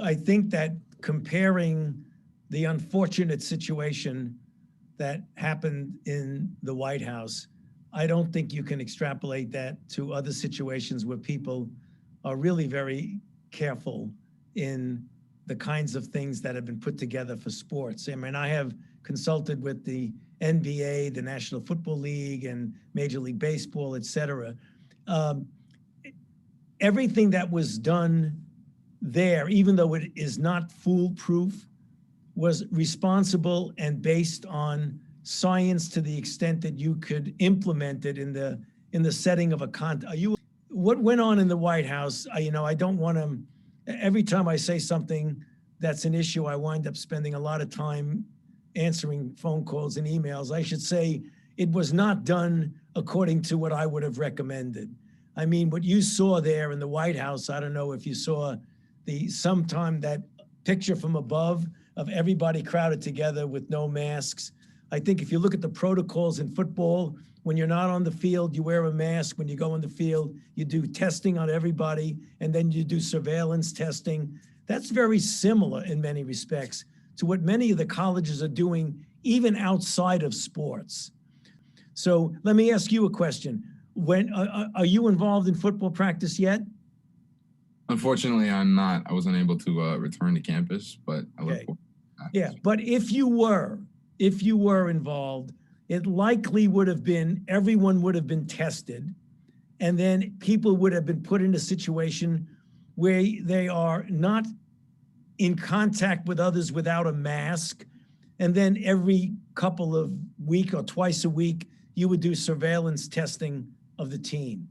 I think that comparing the unfortunate situation that happened in the White House, I don't think you can extrapolate that to other situations where people are really very careful in the kinds of things that have been put together for sports. I mean, I have consulted with the NBA, the National Football League, and Major League Baseball, et cetera. Everything that was done there, even though it is not foolproof, was responsible and based on science to the extent that you could implement it in the setting of a what went on in the White House. I don't want to. Every time I say something that's an issue, I wind up spending a lot of time answering phone calls and emails. I should say it was not done according to what I would have recommended. I mean, what you saw there in the White House, I don't know if you saw sometime that picture from above of everybody crowded together with no masks. I think if you look at the protocols in football, when you're not on the field, you wear a mask. When you go on the field, you do testing on everybody, and then you do surveillance testing. That's very similar in many respects to what many of the colleges are doing, even outside of sports. So let me ask you a question. Are you involved in football practice yet? Unfortunately, I'm not. I wasn't able to return to campus, but I look forward to that. Yeah, but if you were involved, it likely would have been, everyone would have been tested, and then people would have been put in a situation where they are not in contact with others without a mask, and then every couple of weeks or twice a week, you would do surveillance testing of the team.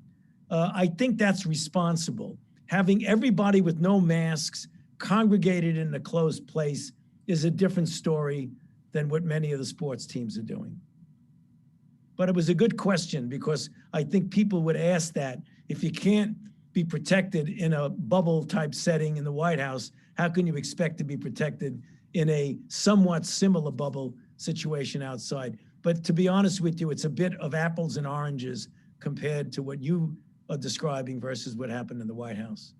I think that's responsible. Having everybody with no masks congregated in a closed place is a different story than what many of the sports teams are doing. But it was a good question, because I think people would ask that. If you can't be protected in a bubble type setting in the White House, how can you expect to be protected in a somewhat similar bubble situation outside? But to be honest with you, it's a bit of apples and oranges compared to what you are describing versus what happened in the White House.